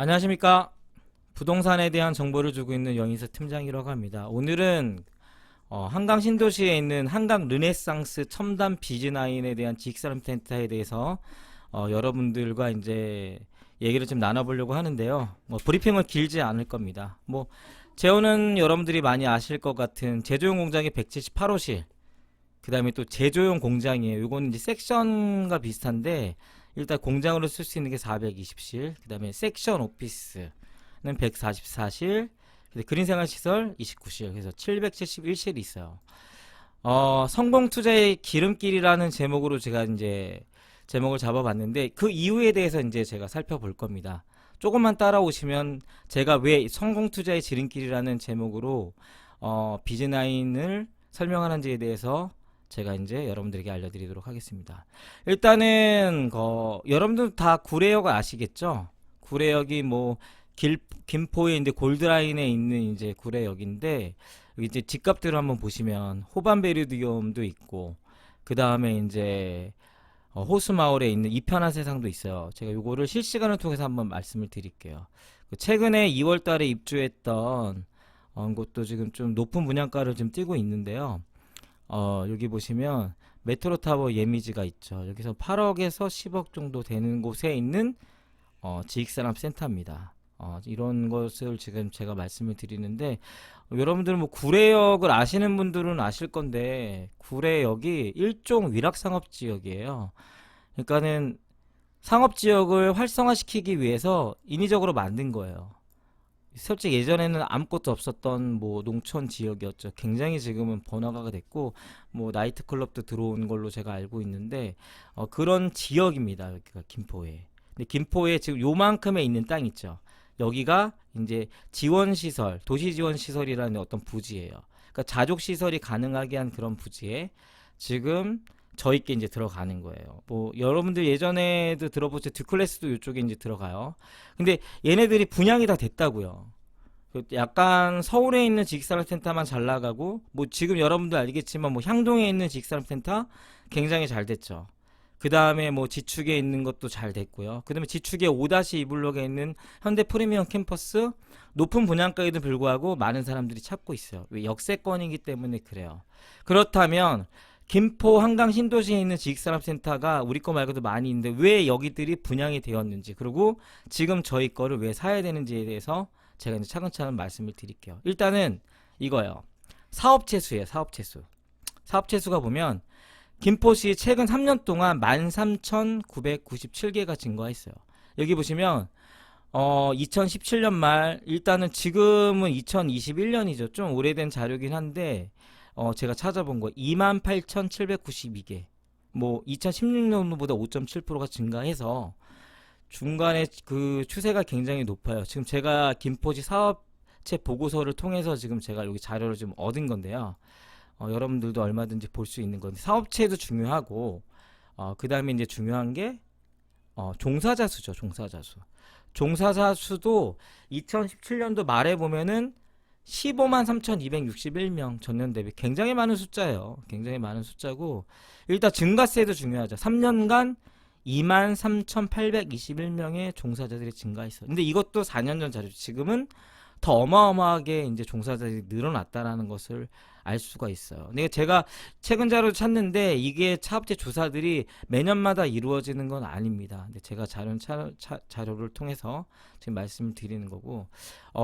안녕하십니까. 부동산에 대한 정보를 주고 있는 여인서 팀장이라고 합니다. 오늘은 한강 신도시에 있는 한강 르네상스 첨단 비즈나인에 대한 지식산업센터에 대해서 여러분들과 이제 얘기를 좀 나눠보려고 하는데요. 브리핑은 길지 않을 겁니다. 제오는 여러분들이 많이 아실 것 같은 제조용 공장이 178호실, 그 다음에 또 제조용 공장이에요. 이거는 이제 섹션과 비슷한데 일단 공장으로 쓸 수 있는 게 420실, 그 다음에 섹션 오피스는 144실, 그린생활시설 29실, 그래서 771실이 있어요. 성공 투자의 기름길이라는 제목으로 제가 이제 제목을 잡아봤는데 그 이유에 대해서 이제 제가 살펴볼 겁니다. 조금만 따라오시면 제가 왜 성공 투자의 지름길이라는 제목으로 비즈나인을 설명하는지에 대해서 제가 이제 여러분들에게 알려드리도록 하겠습니다. 일단은 여러분들 다 구례역 아시겠죠? 구례역이 김포에 이제 골드라인에 있는 이제 구례역인데 이제 집값들을 한번 보시면 호반베르디움도 있고 그 다음에 이제 호수마을에 있는 이편한 세상도 있어요. 제가 요거를 실시간을 통해서 한번 말씀을 드릴게요. 최근에 2월달에 입주했던 곳도 지금 좀 높은 분양가를 좀 띄고 있는데요. 여기 보시면 메트로타워 예미지가 있죠. 여기서 8억에서 10억 정도 되는 곳에 있는 지식산업센터입니다. 이런 것을 지금 제가 말씀을 드리는데 여러분들 구례역을 아시는 분들은 아실 건데 구례역이 일종 위락상업지역이에요. 그러니까는 상업지역을 활성화시키기 위해서 인위적으로 만든 거예요. 솔직히 예전에는 아무것도 없었던 농촌 지역이었죠. 굉장히 지금은 번화가가 됐고 나이트클럽도 들어온 걸로 제가 알고 있는데 그런 지역입니다. 여기가 김포에. 근데 김포에 지금 요만큼에 있는 땅 있죠. 여기가 이제 지원시설, 도시지원시설이라는 어떤 부지예요. 그러니까 자족시설이 가능하게 한 그런 부지에 지금 저희께 이제 들어가는 거예요. 여러분들 예전에도 들어보죠. 듀클래스도 이쪽에 이제 들어가요. 근데 얘네들이 분양이 다 됐다고요. 약간 서울에 있는 지식산업센터만 잘 나가고 지금 여러분들 알겠지만 향동에 있는 지식산업센터 굉장히 잘 됐죠. 그 다음에 지축에 있는 것도 잘 됐고요. 그 다음에 지축에 5-2블록에 있는 현대 프리미엄 캠퍼스 높은 분양가에도 불구하고 많은 사람들이 찾고 있어요. 왜? 역세권이기 때문에 그래요. 그렇다면 김포 한강 신도시에 있는 지식산업센터가 우리 거 말고도 많이 있는데 왜 여기들이 분양이 되었는지, 그리고 지금 저희 거를 왜 사야 되는지에 대해서 제가 이제 차근차근 말씀을 드릴게요. 일단은 이거예요. 사업체수예요. 사업체수가 보면 김포시 최근 3년 동안 13,997개가 증가했어요. 여기 보시면 2017년 말, 일단은 지금은 2021년이죠. 좀 오래된 자료긴 한데 제가 찾아본 거 28,792개. 2016년보다 5.7%가 증가해서 중간에 그 추세가 굉장히 높아요. 지금 제가 김포시 사업체 보고서를 통해서 지금 제가 여기 자료를 좀 얻은 건데요. 여러분들도 얼마든지 볼 수 있는 건데 사업체도 중요하고 그 다음에 이제 중요한 게 종사자 수죠. 종사자 수도 2017년도 말에 보면은 15만 3,261명, 전년 대비 굉장히 많은 숫자예요. 굉장히 많은 숫자고, 일단 증가세도 중요하죠. 3년간 2만 3,821명의 종사자들이 증가했어요. 근데 이것도 4년 전 자료죠. 지금은 더 어마어마하게 이제 종사자들이 늘어났다라는 것을 알 수가 있어요. 근데 제가 최근 자료 찾는데 이게 사업체 조사들이 매년마다 이루어지는 건 아닙니다. 근데 제가 자료를 통해서 지금 말씀을 드리는 거고,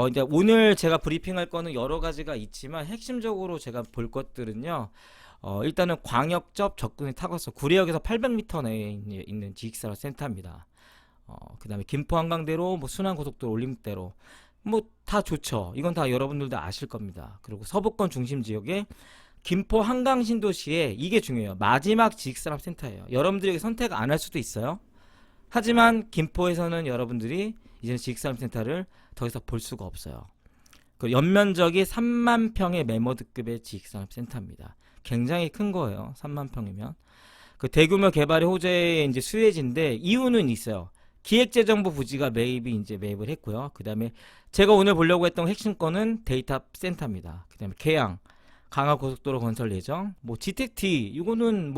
이제 오늘 제가 브리핑할 거는 여러 가지가 있지만 핵심적으로 제가 볼 것들은요. 일단은 광역적 접근이 탁월성, 구례역에서 800m 내에 있는 지식산업센터입니다. 그 다음에 김포 한강대로, 순환고속도로, 올림대로, 다 좋죠. 이건 다 여러분들도 아실 겁니다. 그리고 서부권 중심 지역에 김포 한강 신도시에 이게 중요해요. 마지막 지식산업센터예요. 여러분들이 여기 선택 안 할 수도 있어요. 하지만 김포에서는 여러분들이 이제는 지식산업센터를 더 이상 볼 수가 없어요. 그 연면적이 3만 평의 메모드급의 지식산업센터입니다. 굉장히 큰 거예요. 3만 평이면. 그 대규모 개발의 호재의 이제 수혜지인데 이유는 있어요. 기획재정부 부지가 매입을 했고요. 그 다음에 제가 오늘 보려고 했던 핵심 건은 데이터 센터입니다. 그 다음에 계양, 강화고속도로 건설 예정, GTT, 이거는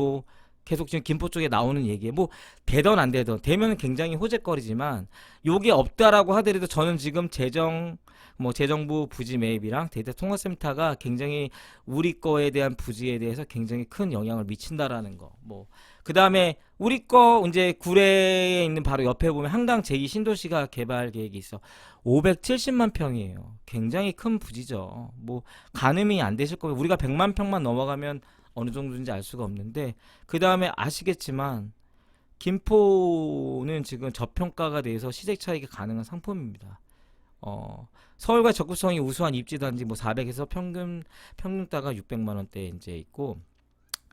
계속 지금 김포 쪽에 나오는 얘기에 뭐 되던 안 되던 되면 굉장히 호재거리지만 요게 없다라고 하더라도 저는 지금 재정부 부지 매입이랑 데이터 통합센터가 굉장히 우리 거에 대한 부지에 대해서 굉장히 큰 영향을 미친다라는 거. 뭐 그다음에 우리 거 이제 구례에 있는 바로 옆에 보면 한강 제2 신도시가 개발 계획이 있어. 570만 평이에요. 굉장히 큰 부지죠. 뭐 가늠이 안 되실 거예요. 우리가 100만 평만 넘어가면 어느 정도인지 알 수가 없는데 그다음에 아시겠지만 김포는 지금 저평가가 돼서 시세 차익이 가능한 상품입니다. 서울과 적구성이 우수한 입지단지 뭐 400에서 평균가가 600만 원대 이제 있고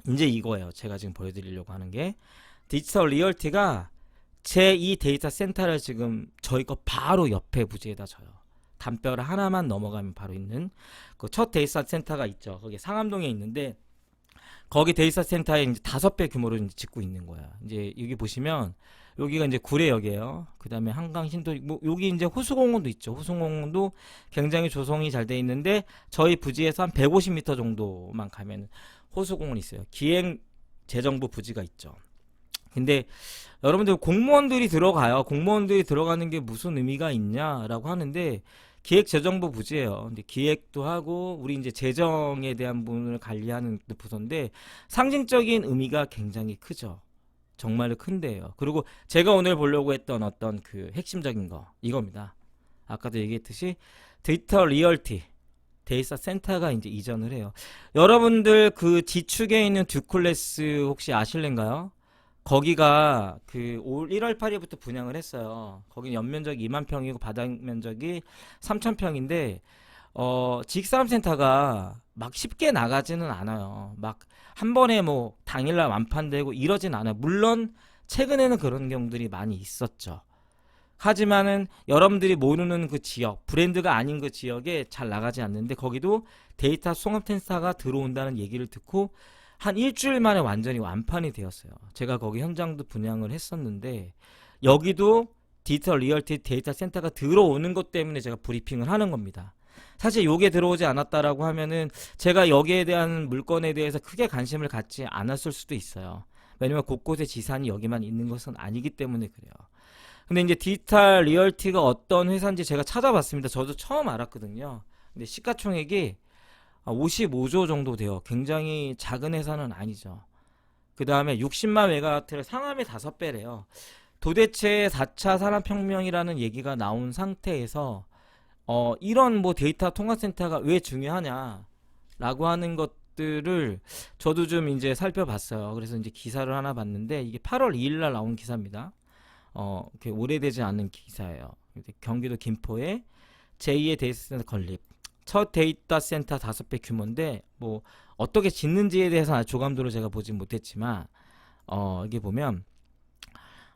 이제 이거예요. 제가 지금 보여드리려고 하는 게 디지털 리얼티가 제2 데이터 센터를 지금 저희 거 바로 옆에 부지에다 져요. 담벼락 하나만 넘어가면 바로 있는 그 첫 데이터 센터가 있죠. 거기 상암동에 있는데 거기 데이터 센터에 이제 5배 규모로 이제 짓고 있는 거야. 이제 여기 보시면 여기가 이제 구례역이에요. 그 다음에 한강 신도 뭐 여기 이제 호수공원도 있죠. 호수공원도 굉장히 조성이 잘 돼 있는데 저희 부지에서 한 150m 정도만 가면 호수공원이 있어요. 기행 재정부 부지가 있죠. 근데 여러분들 공무원들이 들어가요. 공무원들이 들어가는 게 무슨 의미가 있냐라고 하는데 기획재정부 부지예요. 근데 기획도 하고 우리 이제 재정에 대한 부분을 관리하는 부서인데 상징적인 의미가 굉장히 크죠. 정말로 큰데요. 그리고 제가 오늘 보려고 했던 어떤 그 핵심적인 거 이겁니다. 아까도 얘기했듯이 데이터 리얼티 데이터 센터가 이제 이전을 해요. 여러분들 그 지축에 있는 듀클래스 혹시 아실래인가요? 거기가 그 올 1월 8일부터 분양을 했어요. 거기 연면적이 2만 평이고 바닥 면적이 3천 평인데 직사람센터가 막 쉽게 나가지는 않아요. 막 한 번에 뭐 당일날 완판되고 이러진 않아요. 물론 최근에는 그런 경우들이 많이 있었죠. 하지만은 여러분들이 모르는 그 지역, 브랜드가 아닌 그 지역에 잘 나가지 않는데 거기도 데이터 통합센터가 들어온다는 얘기를 듣고 한 일주일 만에 완전히 완판이 되었어요. 제가 거기 현장도 분양을 했었는데 여기도 디지털 리얼티 데이터 센터가 들어오는 것 때문에 제가 브리핑을 하는 겁니다. 사실 요게 들어오지 않았다라고 하면은 제가 여기에 대한 물건에 대해서 크게 관심을 갖지 않았을 수도 있어요. 왜냐면 곳곳에 지산이 여기만 있는 것은 아니기 때문에 그래요. 근데 이제 디지털 리얼티가 어떤 회사인지 제가 찾아봤습니다. 저도 처음 알았거든요. 근데 시가총액이 55조 정도 돼요. 굉장히 작은 회사는 아니죠. 그 다음에 60만 메가와트를 상암의 5배래요. 도대체 4차 산업혁명이라는 얘기가 나온 상태에서 이런 뭐 데이터 통합센터가 왜 중요하냐 라고 하는 것들을 저도 좀 이제 살펴봤어요. 그래서 이제 기사를 하나 봤는데 이게 8월 2일 날 나온 기사입니다. 오래되지 않은 기사예요. 경기도 김포에 제2의 데이터 센터 건립. 첫 데이터 센터 5배 규모인데 뭐 어떻게 짓는지에 대해서 조감도를 제가 보진 못했지만 이게 보면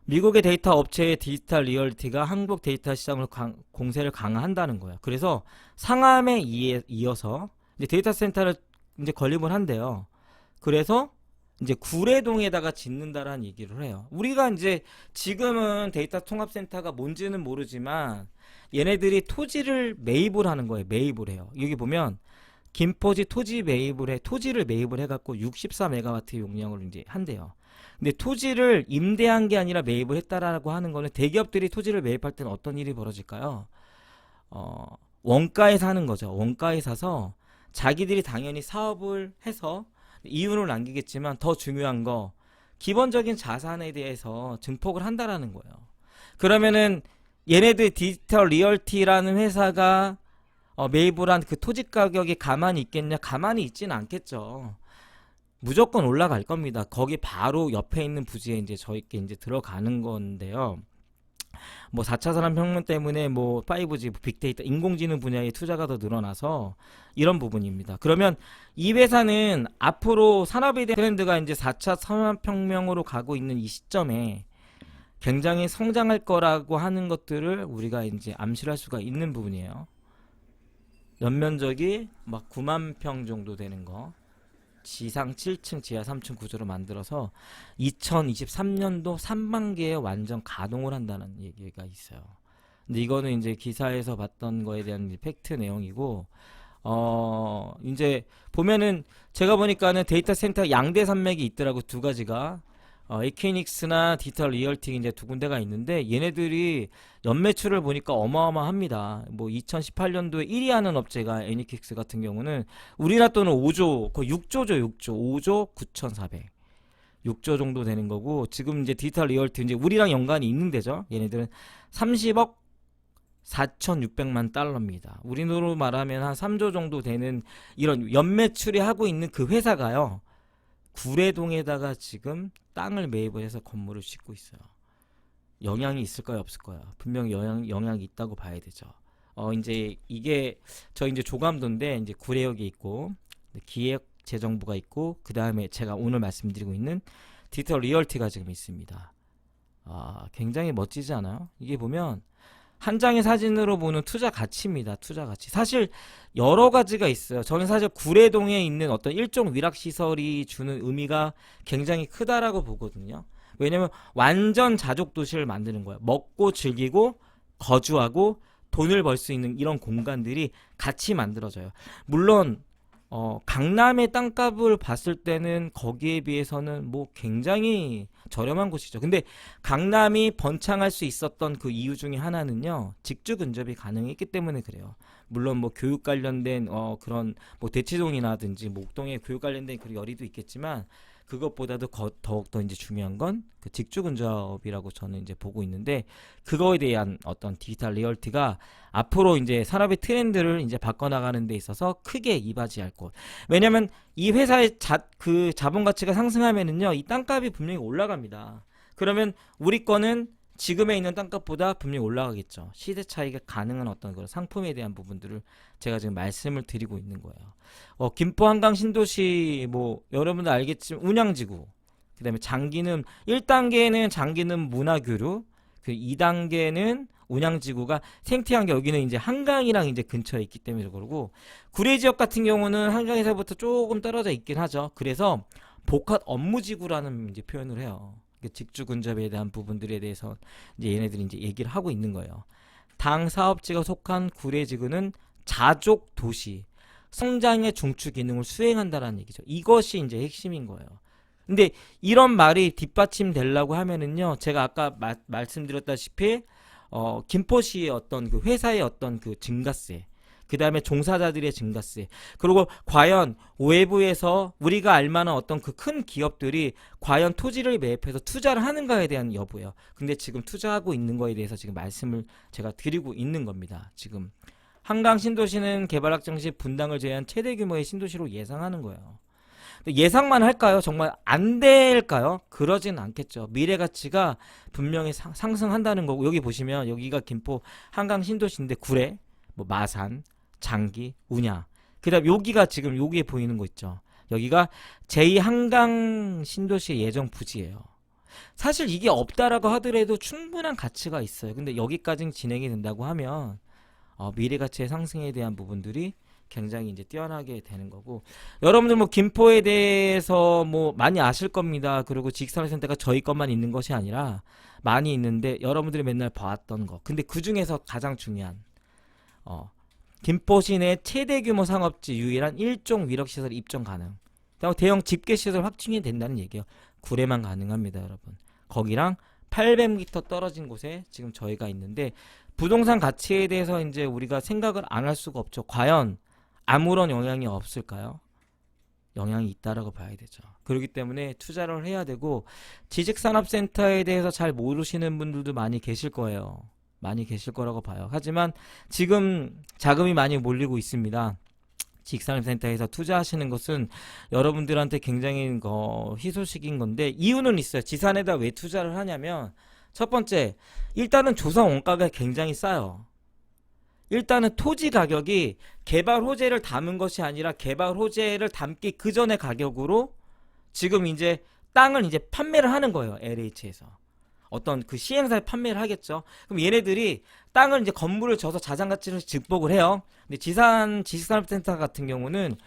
미국의 데이터 업체의 디지털 리얼티가 한국 데이터 시장을 공세를 강화한다는 거예요. 그래서 상암에 이어서 이제 데이터 센터를 이제 건립을 한대요. 그래서 이제 구례동에다가 짓는다라는 얘기를 해요. 우리가 이제 지금은 데이터 통합센터가 뭔지는 모르지만 얘네들이 토지를 매입을 하는 거예요. 매입을 해요. 여기 보면 김포지 토지를 매입을 해갖고 64메가와트 용량을 이제 한대요. 근데 토지를 임대한 게 아니라 매입을 했다라고 하는 거는 대기업들이 토지를 매입할 때는 어떤 일이 벌어질까요? 원가에 사는 거죠. 원가에 사서 자기들이 당연히 사업을 해서 이윤을 남기겠지만 더 중요한 거 기본적인 자산에 대해서 증폭을 한다라는 거예요. 그러면은 얘네들 디지털 리얼티라는 회사가 매입을 한 그 토지 가격이 가만히 있겠냐? 가만히 있지는 않겠죠. 무조건 올라갈 겁니다. 거기 바로 옆에 있는 부지에 이제 저희께 이제 들어가는 건데요. 뭐 4차 산업혁명 때문에 뭐 5G, 빅데이터, 인공지능 분야의 투자가 더 늘어나서 이런 부분입니다. 그러면 이 회사는 앞으로 산업에 대한 트렌드가 이제 4차 산업혁명으로 가고 있는 이 시점에 굉장히 성장할 거라고 하는 것들을 우리가 이제 암시할 수가 있는 부분이에요. 연면적이 막 9만 평 정도 되는 거. 지상 7층, 지하 3층 구조로 만들어서 2023년도 상반기에 완전 가동을 한다는 얘기가 있어요. 근데 이거는 이제 기사에서 봤던 거에 대한 팩트 내용이고, 이제 보면은 제가 보니까는 데이터 센터 양대 산맥이 있더라고, 두 가지가. 에퀴닉스나 디지털 리얼티 이제 두 군데가 있는데 얘네들이 연매출을 보니까 어마어마합니다. 뭐 2018년도에 1위 하는 업체가 에니킥스 같은 경우는 우리나라 돈은 5조, 거의 6조죠, 6조. 5조 9,400. 6조 정도 되는 거고 지금 이제 디지털 리얼티 이제 우리랑 연관이 있는 데죠. 얘네들은 30억 4,600만 달러입니다. 우리로 말하면 한 3조 정도 되는 이런 연매출이 하고 있는 그 회사가요. 구례동에다가 지금 땅을 매입을 해서 건물을 짓고 있어요. 영향이 있을까요, 없을까요? 분명히 영향이 있다고 봐야 되죠. 이제 이게 저 이제 조감도인데 이제 구례역에 있고 기획재정부가 있고 그 다음에 제가 오늘 말씀드리고 있는 디지털 리얼티가 지금 있습니다. 굉장히 멋지지 않아요? 이게 보면 한 장의 사진으로 보는 투자 가치입니다. 투자 가치. 사실 여러 가지가 있어요. 저는 사실 구례동에 있는 어떤 일종 위락시설이 주는 의미가 굉장히 크다라고 보거든요. 왜냐면 완전 자족 도시를 만드는 거예요. 먹고 즐기고 거주하고 돈을 벌 수 있는 이런 공간들이 같이 만들어져요. 물론 강남의 땅값을 봤을 때는 거기에 비해서는 뭐 굉장히 저렴한 곳이죠. 근데 강남이 번창할 수 있었던 그 이유 중에 하나는요, 직주 근접이 가능했기 때문에 그래요. 물론 뭐 교육 관련된 그런 뭐 대치동이라든지 목동에 교육 관련된 그 열의도 있겠지만 그것보다도 더욱더 이제 중요한 건 그 직주 근접이라고 저는 이제 보고 있는데 그거에 대한 어떤 디지털 리얼티가 앞으로 이제 산업의 트렌드를 이제 바꿔나가는 데 있어서 크게 이바지할 곳. 왜냐면 이 회사의 그 자본 가치가 상승하면은요, 이 땅값이 분명히 올라갑니다. 그러면 우리 거는 지금에 있는 땅값보다 분명히 올라가겠죠. 시세 차이가 가능한 어떤 그런 상품에 대한 부분들을 제가 지금 말씀을 드리고 있는 거예요. 김포 한강 신도시 뭐 여러분들 알겠지만 운양지구, 그 다음에 장기는 1단계는 장기는 문화교류, 그 2단계는 운양지구가 생태한 게 여기는 이제 한강이랑 이제 근처에 있기 때문에 그러고 구례 지역 같은 경우는 한강에서부터 조금 떨어져 있긴 하죠. 그래서 복합 업무지구라는 이제 표현을 해요. 직주 근접에 대한 부분들에 대해서 이제 얘네들이 이제 얘기를 하고 있는 거예요. 당 사업지가 속한 구례지구는 자족 도시, 성장의 중추 기능을 수행한다라는 얘기죠. 이것이 이제 핵심인 거예요. 근데 이런 말이 뒷받침되려고 하면은요, 제가 아까 말씀드렸다시피 김포시의 어떤 그 회사의 어떤 그 증가세, 그 다음에 종사자들의 증가세, 그리고 과연 외부에서 우리가 알만한 어떤 그 큰 기업들이 과연 토지를 매입해서 투자를 하는가에 대한 여부예요. 근데 지금 투자하고 있는 거에 대해서 지금 말씀을 제가 드리고 있는 겁니다. 지금 한강 신도시는 개발 확정 시 분당을 제외한 최대 규모의 신도시로 예상하는 거예요. 예상만 할까요? 정말 안 될까요? 그러진 않겠죠. 미래 가치가 분명히 상승한다는 거고, 여기 보시면 여기가 김포 한강 신도시인데 구례, 뭐 마산, 장기, 운야, 그 다음 여기가 지금 여기에 보이는 거 있죠. 여기가 제2한강 신도시 예정 부지예요. 사실 이게 없다라고 하더라도 충분한 가치가 있어요. 근데 여기까지 진행이 된다고 하면 미래 가치의 상승에 대한 부분들이 굉장히 이제 뛰어나게 되는 거고, 여러분들 뭐 김포에 대해서 뭐 많이 아실 겁니다. 그리고 지식산업센터가 저희 것만 있는 것이 아니라 많이 있는데 여러분들이 맨날 봐왔던 거. 근데 그 중에서 가장 중요한 김포시 내 최대 규모 상업지 유일한 일종 위력시설 입점 가능. 대형 집계시설 확충이 된다는 얘기예요. 구례만 가능합니다, 여러분. 거기랑 800m 떨어진 곳에 지금 저희가 있는데 부동산 가치에 대해서 이제 우리가 생각을 안 할 수가 없죠. 과연 아무런 영향이 없을까요? 영향이 있다라고 봐야 되죠. 그렇기 때문에 투자를 해야 되고, 지식산업센터에 대해서 잘 모르시는 분들도 많이 계실 거예요. 많이 계실 거라고 봐요. 하지만 지금 자금이 많이 몰리고 있습니다. 지식산업센터에서 투자하시는 것은 여러분들한테 굉장히 희소식인 건데, 이유는 있어요. 지산에다 왜 투자를 하냐면, 첫 번째, 일단은 조성 원가가 굉장히 싸요. 일단은 토지 가격이 개발 호재를 담은 것이 아니라 개발 호재를 담기 그 전의 가격으로 지금 이제 땅을 이제 판매를 하는 거예요. LH에서. 어떤 그 시행사에 판매를 하겠죠. 그럼 얘네들이 땅을 이제 건물을 져서 자산가치를 증폭을 해요. 근데 지식산업센터 같은 경우는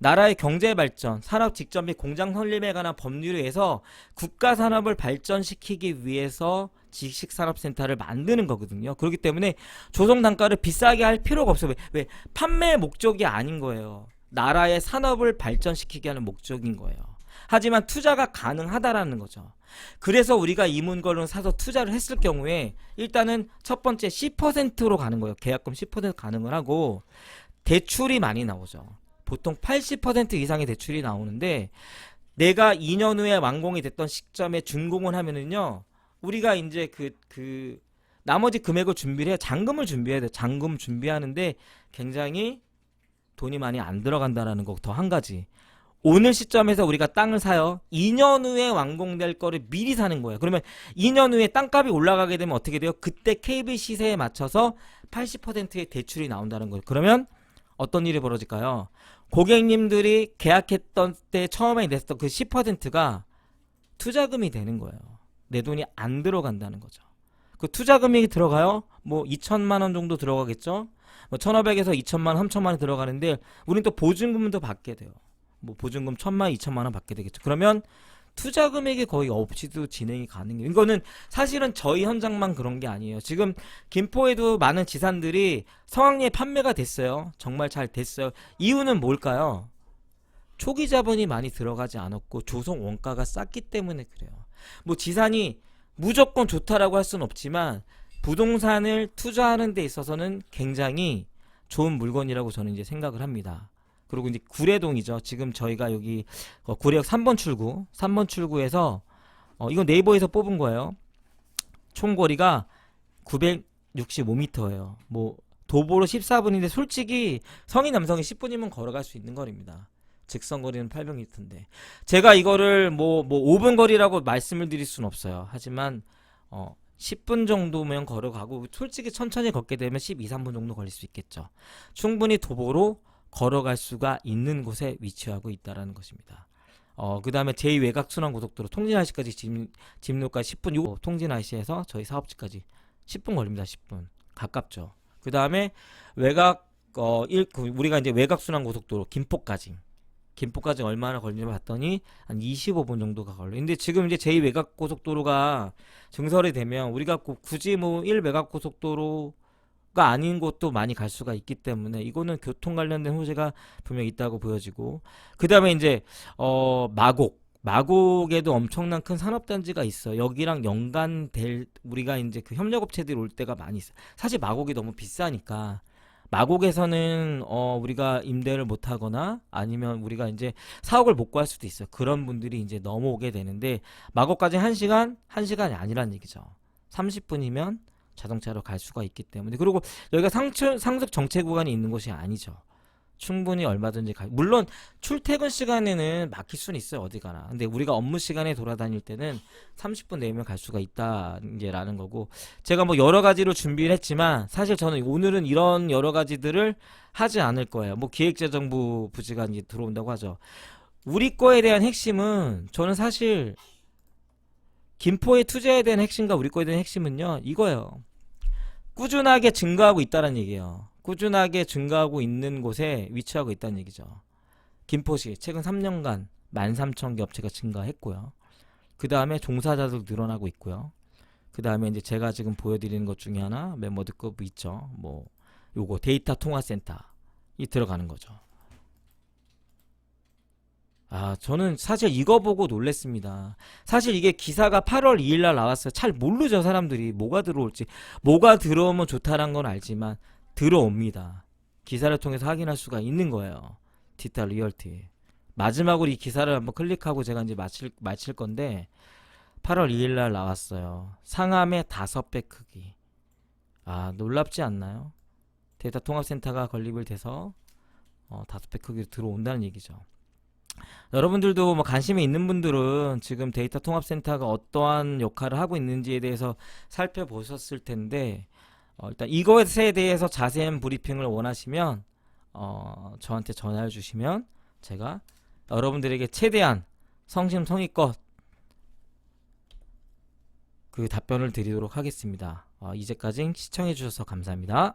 나라의 경제 발전, 산업 직접 및 공장 설립에 관한 법률에 의해서 국가 산업을 발전시키기 위해서 지식산업센터를 만드는 거거든요. 그렇기 때문에 조성 단가를 비싸게 할 필요가 없어요. 왜? 판매 목적이 아닌 거예요. 나라의 산업을 발전시키게 하는 목적인 거예요. 하지만 투자가 가능하다라는 거죠. 그래서 우리가 이문걸을 사서 투자를 했을 경우에 일단은 첫 번째 10%로 가는 거예요. 계약금 10% 가능을 하고 대출이 많이 나오죠. 보통 80% 이상의 대출이 나오는데 내가 2년 후에 완공이 됐던 시점에 준공을 하면은요. 우리가 이제 나머지 금액을 준비를 해 잔금을 준비해야 돼. 잔금 준비하는데 굉장히 돈이 많이 안 들어간다라는 거 더 한 가지. 오늘 시점에서 우리가 땅을 사요. 2년 후에 완공될 거를 미리 사는 거예요. 그러면 2년 후에 땅값이 올라가게 되면 어떻게 돼요? 그때 KB 시세에 맞춰서 80%의 대출이 나온다는 거예요. 그러면 어떤 일이 벌어질까요? 고객님들이 계약했던 때 처음에 냈었던 그 10%가 투자금이 되는 거예요. 내 돈이 안 들어간다는 거죠. 그 투자금이 들어가요? 뭐 2천만 원 정도 들어가겠죠? 뭐 1,500에서 2천만 원, 3천만 원 들어가는데 우린 또 보증금도 받게 돼요. 뭐 보증금 1,000만 원, 2천만 원 받게 되겠죠. 그러면 투자 금액이 거의 없이도 진행이 가능해요. 이거는 사실은 저희 현장만 그런 게 아니에요. 지금 김포에도 많은 지산들이 성황리에 판매가 됐어요. 정말 잘 됐어요. 이유는 뭘까요? 초기 자본이 많이 들어가지 않았고 조성 원가가 쌌기 때문에 그래요. 뭐 지산이 무조건 좋다라고 할 수는 없지만 부동산을 투자하는 데 있어서는 굉장히 좋은 물건이라고 저는 이제 생각을 합니다. 그리고 이제 구례동이죠. 지금 저희가 여기 구례역 3번 출구에서 이건 네이버에서 뽑은 거예요. 총거리가 965m예요. 뭐 도보로 14분인데 솔직히 성인 남성이 10분이면 걸어갈 수 있는 거리입니다. 직선 거리는 800m인데 제가 이거를 뭐 5분 거리라고 말씀을 드릴 수는 없어요. 하지만 10분 정도면 걸어가고 솔직히 천천히 걷게 되면 12, 3분 정도 걸릴 수 있겠죠. 충분히 도보로 걸어갈 수가 있는 곳에 위치하고 있다라는 것입니다. 그 다음에 제2외곽순환고속도로 통진IC까지 진로까지 10분, 요 통진IC에서 저희 사업지까지 10분 걸립니다. 10분 가깝죠. 그 다음에 우리가 이제 외곽순환고속도로 김포까지 얼마나 걸리냐 봤더니 한 25분 정도가 걸려요. 근데 지금 이제 제2외곽고속도로가 증설이 되면 우리가 굳이 뭐 1외곽고속도로가 아닌 곳도 많이 갈 수가 있기 때문에 이거는 교통 관련된 호재가 분명히 있다고 보여지고, 그 다음에 이제 마곡에도 엄청난 큰 산업단지가 있어요. 여기랑 연관될 우리가 이제 그 협력업체들이 올 때가 많이 있어요. 사실 마곡이 너무 비싸니까 마곡에서는 우리가 임대를 못 하거나 아니면 우리가 이제 사옥을 못 구할 수도 있어요. 그런 분들이 이제 넘어오게 되는데 마곡까지 1시간이 아니란 얘기죠. 30분이면 자동차로 갈 수가 있기 때문에. 그리고 여기가 상습 정체 구간이 있는 곳이 아니죠. 충분히 얼마든지 물론 출퇴근 시간에는 막힐 수는 있어요. 어디 가나. 근데 우리가 업무 시간에 돌아다닐 때는 30분 내면 갈 수가 있다 이제라는 거고, 제가 뭐 여러 가지로 준비를 했지만 사실 저는 오늘은 이런 여러 가지들을 하지 않을 거예요. 뭐 기획재정부 부지가 이제 들어온다고 하죠. 우리 거에 대한 핵심은 저는 사실 김포에 투자에 대한 핵심과 우리 거에 대한 핵심은요 이거예요. 꾸준하게 증가하고 있다는 얘기예요. 꾸준하게 증가하고 있는 곳에 위치하고 있다는 얘기죠. 김포시 최근 3년간 13,000개 업체가 증가했고요. 그 다음에 종사자들 늘어나고 있고요. 그 다음에 이제 제가 지금 보여드리는 것 중에 하나 멤버드급 있죠. 뭐 요거 데이터 통화센터 이 들어가는 거죠. 저는 사실 이거 보고 놀랬습니다. 사실 이게 기사가 8월 2일 날 나왔어요. 잘 모르죠, 사람들이. 뭐가 들어올지. 뭐가 들어오면 좋다는 건 알지만 들어옵니다. 기사를 통해서 확인할 수가 있는 거예요. 디지털 리얼티. 마지막으로 이 기사를 한번 클릭하고 제가 이제 마칠 건데 8월 2일 날 나왔어요. 상암의 5배 크기. 놀랍지 않나요? 데이터 통합센터가 건립을 돼서 5배 크기로 들어온다는 얘기죠. 여러분들도 뭐 관심이 있는 분들은 지금 데이터 통합센터가 어떠한 역할을 하고 있는지에 대해서 살펴보셨을 텐데 일단 이것에 대해서 자세한 브리핑을 원하시면 저한테 전화해 주시면 제가 여러분들에게 최대한 성심성의껏 그 답변을 드리도록 하겠습니다. 이제까지 시청해 주셔서 감사합니다.